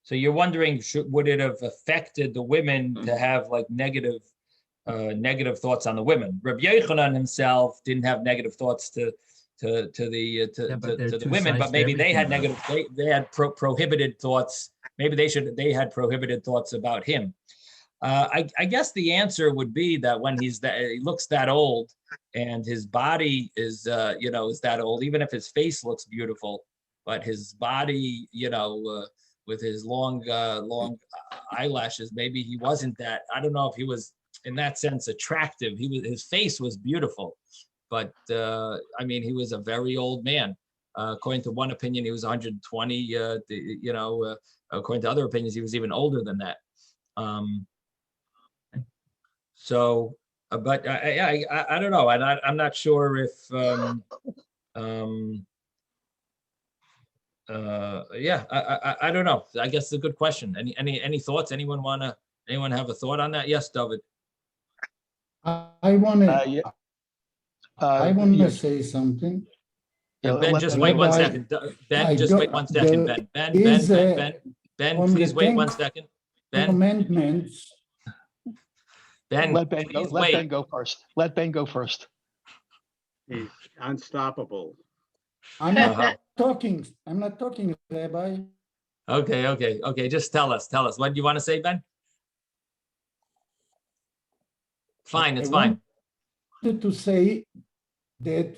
So you're wondering, would it have affected the women to have like negative thoughts on the women? Rabbi Yochanan himself didn't have negative thoughts to the women, but maybe they had negative. They had prohibited thoughts. Maybe they had prohibited thoughts about him. I guess the answer would be that when he looks that old and his body is that old, even if his face looks beautiful, but his body with his long eyelashes, maybe he wasn't that. I don't know if he was in that sense attractive. His face was beautiful, but I mean, he was a very old man. According to one opinion, he was 120. According to other opinions, he was even older than that. But I don't know, and I'm not sure if I don't know. I guess it's a good question. Any thoughts? Anyone have a thought on that? Yes, David. I want to say something. Ben, just wait 1 second. Ben, just wait 1 second. Ben, please wait 1 second. Ben, amendments. Ben, let Ben go first. Let Ben go first. He's unstoppable. I'm not talking, Rabbi. Okay. Just tell us. What do you want to say, Ben? Fine, it's fine. I wanted to say that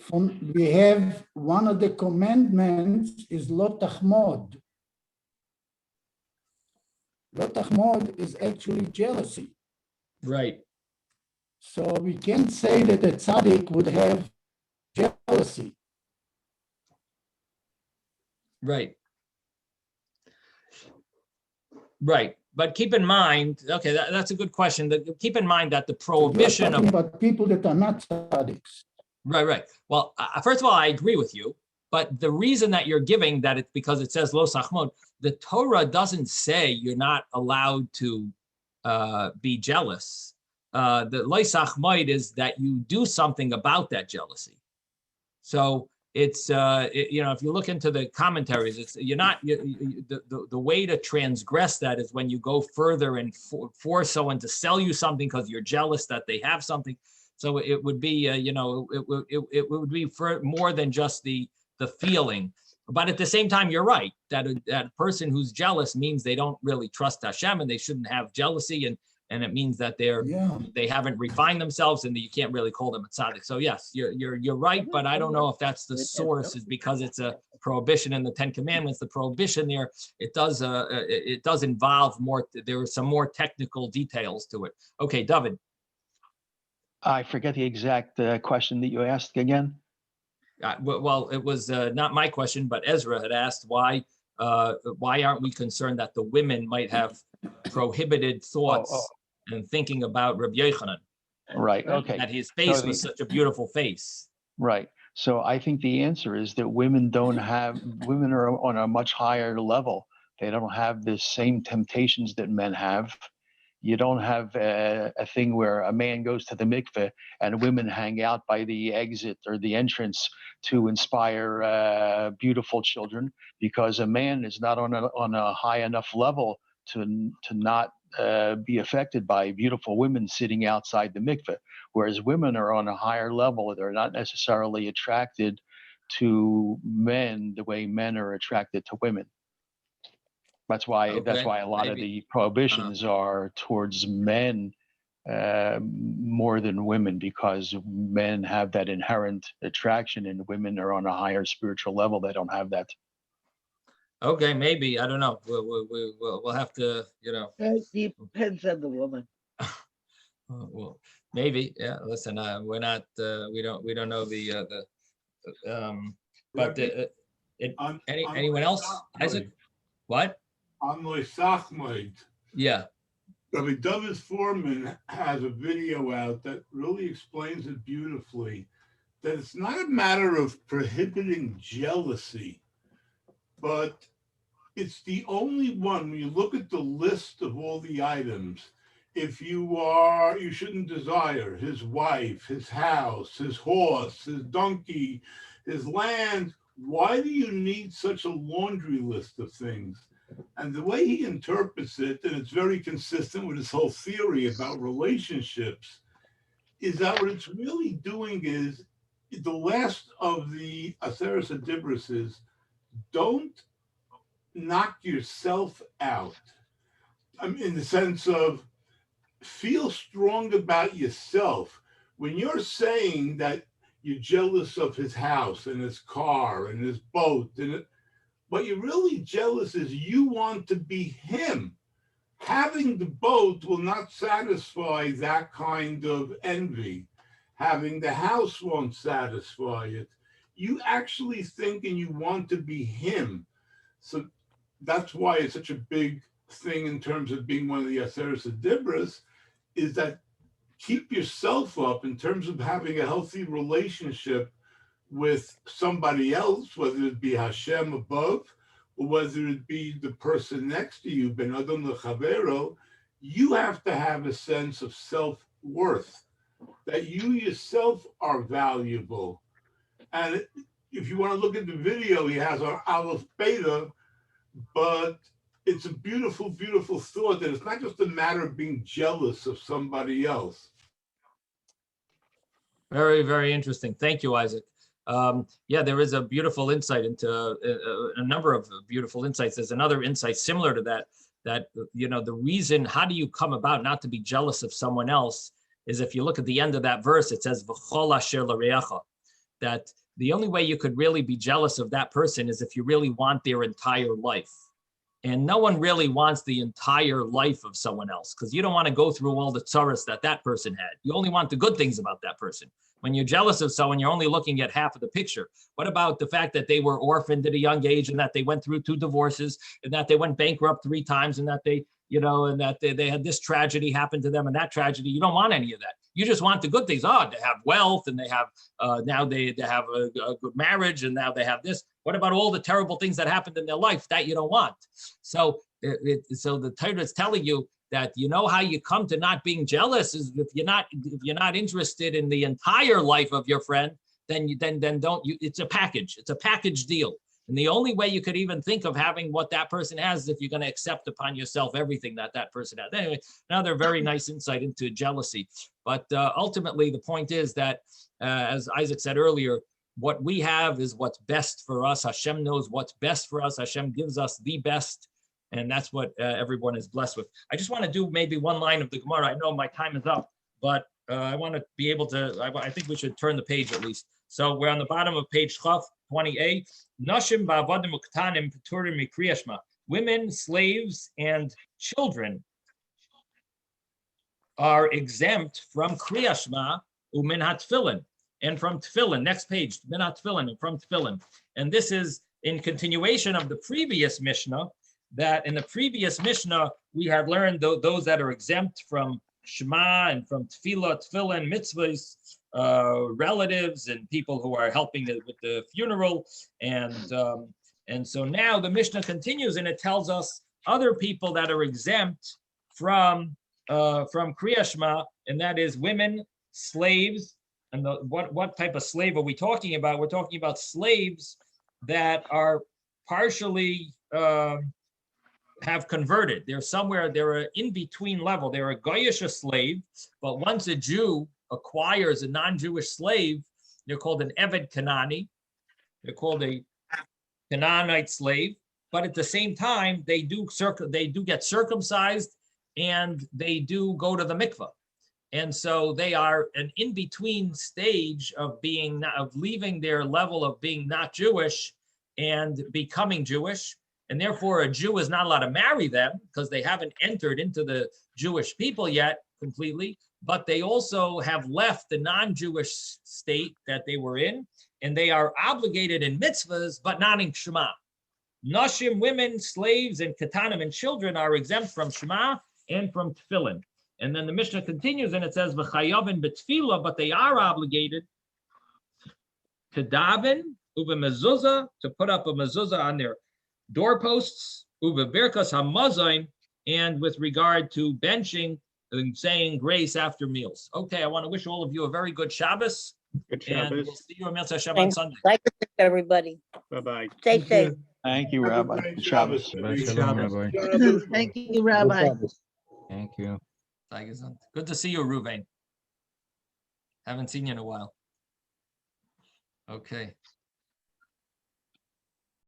we have one of the commandments is lo tachmod. Lo tachmod is actually jealousy. Right. So we can't say that a tzaddik would have jealousy. Right. But keep in mind, okay, that's a good question. Keep in mind that the prohibition about people that are not tzaddiks. Right. Well, first of all, I agree with you. But the reason that you're giving that it's because it says lo sachmod, the Torah doesn't say you're not allowed to be jealous. The lo sachmod is that you do something about that jealousy. So it's, if you look into the commentaries, it's the way to transgress that is when you go further and force someone to sell you something because you're jealous that they have something. So it would be, it would be for more than just the feeling. But at the same time, you're right that a person who's jealous means they don't really trust Hashem and they shouldn't have jealousy, and it means that they haven't refined themselves and you can't really call them a tzaddik. So yes, you're right, but I don't know if that's the source is because it's a prohibition in the Ten Commandments. The prohibition there, it does involve more. There are some more technical details to it. Okay, David. I forget the exact question that you asked again. Well, it was not my question, but Ezra had asked why aren't we concerned that the women might have prohibited thoughts and thinking about Rabbi Yochanan? Right. Okay. That his face was such a beautiful face. Right. So I think the answer is that women are on a much higher level. They don't have the same temptations that men have. You don't have a thing where a man goes to the mikveh and women hang out by the exit or the entrance to inspire beautiful children, because a man is not on a high enough level to not be affected by beautiful women sitting outside the mikveh. Whereas women are on a higher level. They're not necessarily attracted to men the way men are attracted to women. That's why a lot of the prohibitions are towards men more than women, because men have that inherent attraction and women are on a higher spiritual level. They don't have that. Okay, maybe, I don't know. We'll have to, It depends on the woman. Well, maybe, yeah. Listen, we're not, we don't know but anyone else? Isaac, what? On my Sachmoid. Yeah. Rabbi David Foreman has a video out that really explains it beautifully, that it's not a matter of prohibiting jealousy, but it's the only one, when you look at the list of all the items, if you shouldn't desire his wife, his house, his horse, his donkey, his land. Why do you need such a laundry list of things? And the way he interprets it, and it's very consistent with his whole theory about relationships, is that what it's really doing is, the last of the Aseres Adibros is, don't knock yourself out. I mean, in the sense of, feel strong about yourself. When you're saying that you're jealous of his house and his car and his boat, and what you're really jealous is you want to be him. Having the boat will not satisfy that kind of envy. Having the house won't satisfy it. You actually think and you want to be him. So that's why it's such a big thing in terms of being one of the Aseres Adibros, is that keep yourself up in terms of having a healthy relationship with somebody else, whether it be Hashem above, or whether it be the person next to you, ben adam lechavero. You have to have a sense of self-worth, that you yourself are valuable. And if you want to look at the video, he has our Aleph Beta, but it's a beautiful, beautiful thought that it's not just a matter of being jealous of somebody else. Very, very interesting. Thank you, Isaac. Yeah, there is a beautiful insight into a number of beautiful insights. There's another insight similar to that, the reason, how do you come about not to be jealous of someone else, is if you look at the end of that verse, it says, V'chol asher l'reacha, that the only way you could really be jealous of that person is if you really want their entire life. And no one really wants the entire life of someone else, because you don't want to go through all the tzaras that person had. You only want the good things about that person. When you're jealous of someone, you're only looking at half of the picture. What about the fact that they were orphaned at a young age, and that they went through 2 divorces, and that they went bankrupt 3 times, and that they, and that they had this tragedy happen to them and that tragedy? You don't want any of that. You just want the good things. Oh, they have wealth, and they have now they have a good marriage, and now they have this. What about all the terrible things that happened in their life that you don't want? So, so the Torah is telling you that how you come to not being jealous is if you're not interested in the entire life of your friend, then don't you. It's a package. It's a package deal. And the only way you could even think of having what that person has is if you're going to accept upon yourself everything that person has. Anyway, another very nice insight into jealousy. But ultimately, the point is that, as Isaac said earlier, what we have is what's best for us. Hashem knows what's best for us. Hashem gives us the best. And that's what everyone is blessed with. I just want to do maybe one line of the Gemara. I know my time is up, but I want to be able to, I think we should turn the page at least. So we're on the bottom of page 20a. Nashim ba'avadim uktanim peturim mikriyashma. Women, slaves, and children are exempt from kriyashma umin hatfilin, and from tefillin. Next page, min hatfilin, and from tefillin. And this is in continuation of the previous Mishnah, that in the previous Mishnah, we had learned those that are exempt from Shema and from Tefillah, Tefillin, mitzvahs, relatives and people who are helping with the funeral. And so now the Mishnah continues and it tells us other people that are exempt from Kriya Shema, and that is women, slaves. And what type of slave are we talking about? We're talking about slaves that are partially have converted. They're somewhere, they're an in-between level. They're a Goyish slave, but once a Jew acquires a non-Jewish slave, they're called an Eved Kanani. They're called a Canaanite slave, but at the same time, they do get circumcised and they do go to the mikvah. And so they are an in-between stage of leaving their level of being not Jewish and becoming Jewish. And therefore, a Jew is not allowed to marry them because they haven't entered into the Jewish people yet completely, but they also have left the non-Jewish state that they were in, and they are obligated in mitzvahs, but not in Shema. Nashim, women, slaves, and katanim, and children are exempt from Shema and from tefillin. And then the Mishnah continues and it says, v'chayavin b'tefillah, but they are obligated to daven, uve mezuzah, to put up a mezuzah on their doorposts, uve birkas hamazon, and with regard to benching and saying grace after meals. Okay, I want to wish all of you a very good Shabbos. Good Shabbos. And we'll see you on Mil Hashem on Sunday. Thank you, everybody. Bye-bye. Stay safe. Thank you, Have a Rabbi. great Good Shabbos. Shabbos. Shalom, Rabbi. Thank you, Rabbi. Thank you. Good to see you, Ruvain. Haven't seen you in a while. Okay.